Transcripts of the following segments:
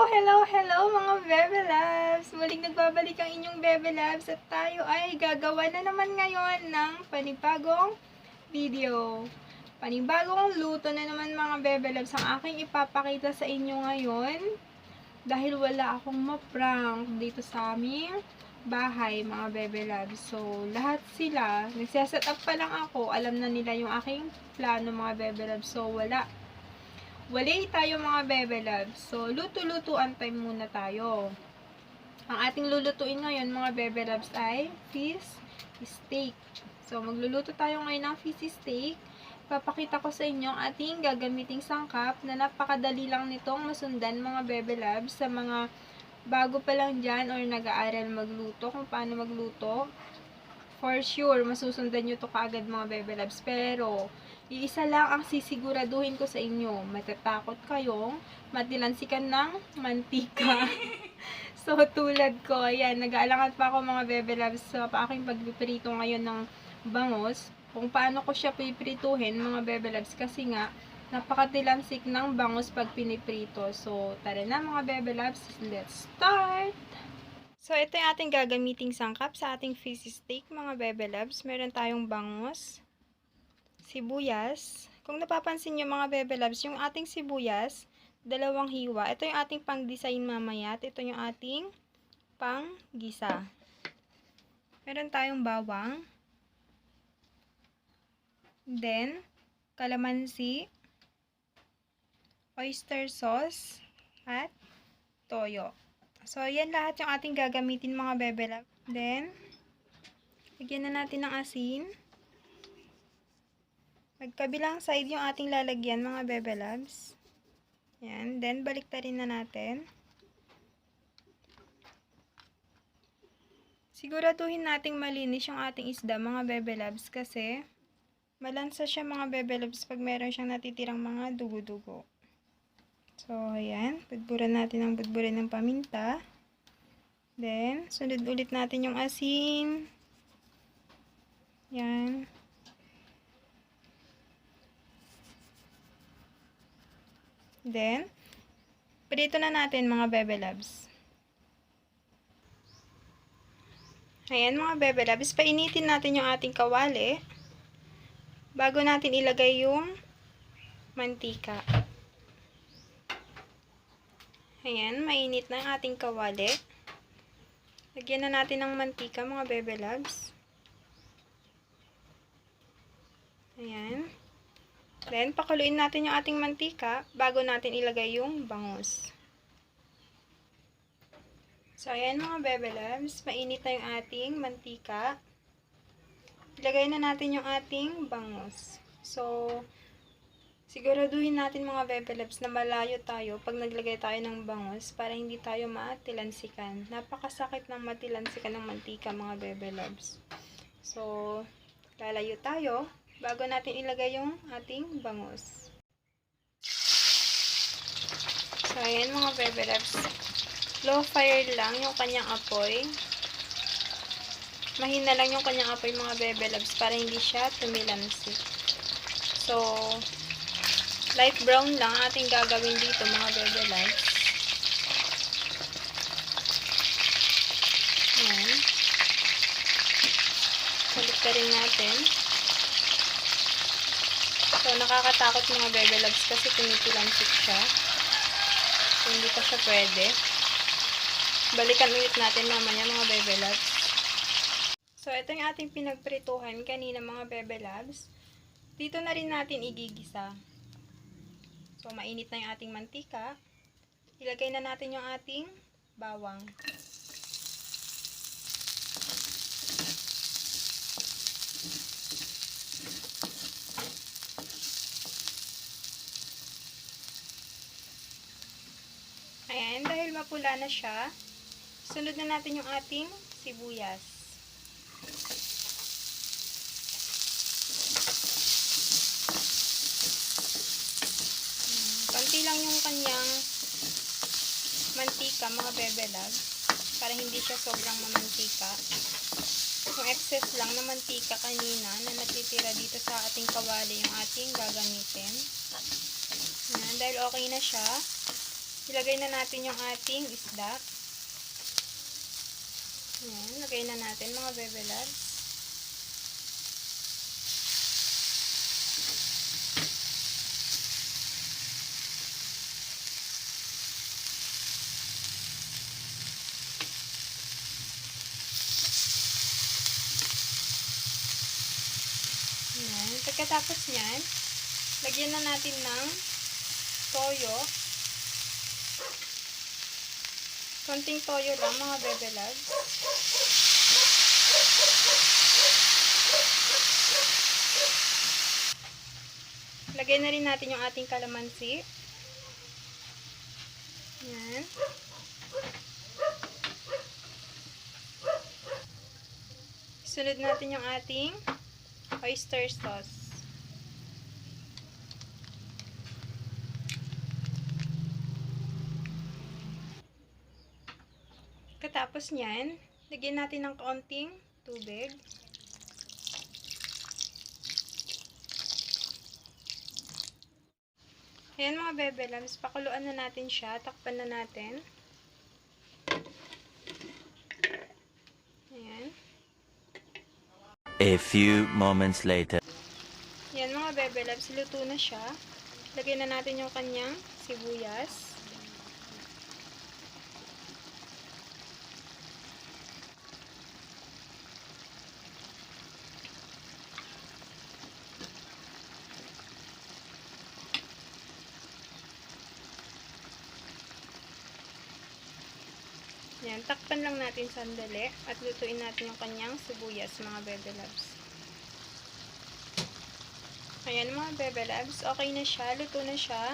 Hello mga Bebe Loves! Muling nagbabalik ang inyong Bebe Loves at tayo ay gagawa na naman ngayon ng panibagong video. Panibagong luto na naman mga Bebe Loves ang aking ipapakita sa inyo ngayon dahil wala akong ma-prank dito sa aming bahay mga Bebe Loves. So, lahat sila, nagsiset up pa lang ako, alam na nila yung aking plano mga Bebe Loves. So, wala tayo mga Bebe Loves. So, luto-lutuan time muna tayo. Ang ating lulutuin ngayon mga Bebe Loves ay fish steak. So, magluluto tayo ngayon ng fish steak. Papakita ko sa inyo ang ating gagamiting sangkap na napakadali lang nitong masundan mga Bebe Loves sa mga bago pa lang dyan or nag-aaral magluto kung paano magluto. For sure, masusundan nyo to kaagad mga Bebe Loves. Pero, iisa lang ang sisiguraduhin ko sa inyo. Matatakot kayong matilansikan ng mantika. So, tulad ko, ayan, nag-aalangan pa ako mga Bebe Loves sa aking pagpiprito ngayon ng bangos. Kung paano ko siya piprituhin mga Bebe Loves. Kasi nga, napakatilansik ng bangos pag piniprito. So, tara na mga Bebe Loves. Let's start! So, ito yung ating gagamiting sangkap sa ating fish steak, mga Bebe Loves. Meron tayong bangus, sibuyas. Kung napapansin nyo, mga Bebe Loves, yung ating sibuyas, dalawang hiwa. Ito yung ating pang-design mamaya. Ito yung ating pang-gisa. Meron tayong bawang. Then, kalamansi, oyster sauce, at toyo. So, yan lahat yung ating gagamitin mga Bebe Love. Then, lagyan na natin ng asin. Magkabilang side yung ating lalagyan mga Bebe Loves. Yan. Then, baliktarin na natin. Siguraduhin nating malinis yung ating isda mga Bebe Loves kasi malansa siya mga Bebe Loves pag meron siyang natitirang mga dugo-dugo. So, ayan. Budburan natin ang budburan ng paminta. Then, sunod ulit natin yung asin. Yan. Then, prito na natin mga Bebe Loves. Ayan mga Bebe Loves, painitin natin yung ating kawali bago natin ilagay yung mantika. Ayan, mainit na ang ating kawali. Lagyan na natin ng mantika mga Bebe Loves. Ayan. Then, pakuluin natin yung ating mantika bago natin ilagay yung bangus. So, ayan mga Bebe Loves, mainit na yung ating mantika. Ilagay na natin yung ating bangus. So, siguraduhin natin mga Bebe Loves na malayo tayo pag naglagay tayo ng bangus para hindi tayo matilansikan. Napakasakit ng matilansikan ng mantika mga Bebe Loves. So, lalayo tayo bago natin ilagay yung ating bangus. So, ayan mga Bebe Loves. Low fire lang yung kanyang apoy. Mahina lang yung kanyang apoy mga Bebe Loves para hindi siya tumilansik. So, light brown lang ating gagawin dito mga Bebe Loves. Ayan. Baliktarin natin. So, nakakatakot mga Bebe Loves kasi tumitilansik siya. So, hindi pa siya pwede. Balikan ulit natin mamaya mga Bebe Loves. So, ito yung ating pinagprituhan kanina mga Bebe Loves. Dito na rin natin igigisa. So, mainit na yung ating mantika. Ilagay na natin yung ating bawang. Ayan, dahil mapula na siya, sunod na natin yung ating sibuyas. Konti lang yung kanyang mantika mga Bebe Loves para hindi siya sobrang mamantika. Yung excess lang na mantika kanina na natitira dito sa ating kawali yung ating gagamitin. Yan, dahil okay na siya, Ilagay na natin yung ating isda. Ayan, lagay na natin mga Bebe Loves. Ayan, pagkatapos nyan, lagyan na natin ng toyo. Konting toyo lang mga Bebe Loves. Lagay na rin natin yung ating kalamansi. Yan. Sunod natin yung ating oyster sauce. Katapos nyan, lagyan natin ng kaunting tubig. Ayan mga Bebe Loves, pakuluan na natin siya, takpan na natin. Ayan. A few moments later. Ayan mga Bebe Loves, luto na siya. Lagyan na natin yung kanyang sibuyas. Yan, takpan lang natin sandali at lutuin natin yung kanyang sibuyas, mga Bebe Loves. Ayan mga Bebe Loves, okay na siya, luto na siya.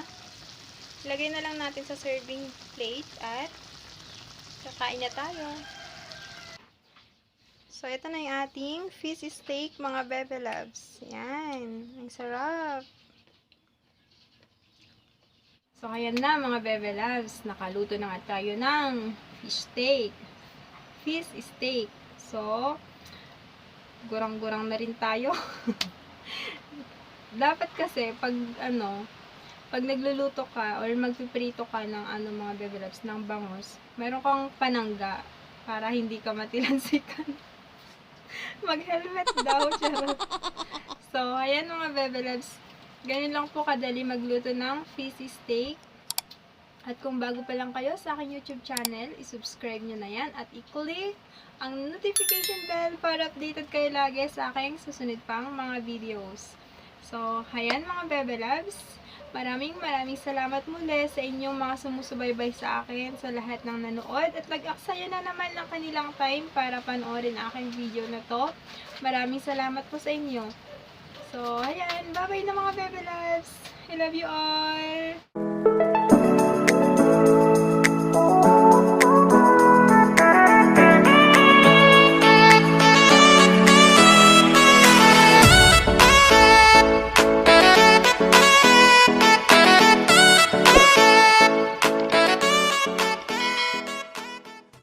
Lagay na lang natin sa serving plate at kakain na tayo. So, ito na yung ating fish steak, mga Bebe Loves. Yan, ang sarap. So, ayan na mga Bebe Loves. Nakaluto na nga tayo ng fish steak. Fish steak. So, gurang-gurang na rin tayo. Dapat kasi, pag nagluluto ka or magpiprito ka ng mga Bebe Loves, ng bangos, meron kang panangga para hindi ka matilansikan. Mag-helmet daw, charot. So, ayan mga Bebe Loves. Ganun lang po kadali magluto ng fish steak. At kung bago pa lang kayo sa aking YouTube channel, isubscribe nyo na yan at i-click ang notification bell para updated kayo lagi sa aking susunod pang mga videos. So, ayan mga Bebe Loves. Maraming salamat muli sa inyong mga sumusubaybay sa akin, sa lahat ng nanood at nag-aksaya na naman ng kanilang time para panoorin aking video na to. Maraming salamat po sa inyo. So, ayan. Bye-bye na mga Bebe Loves. I love you all.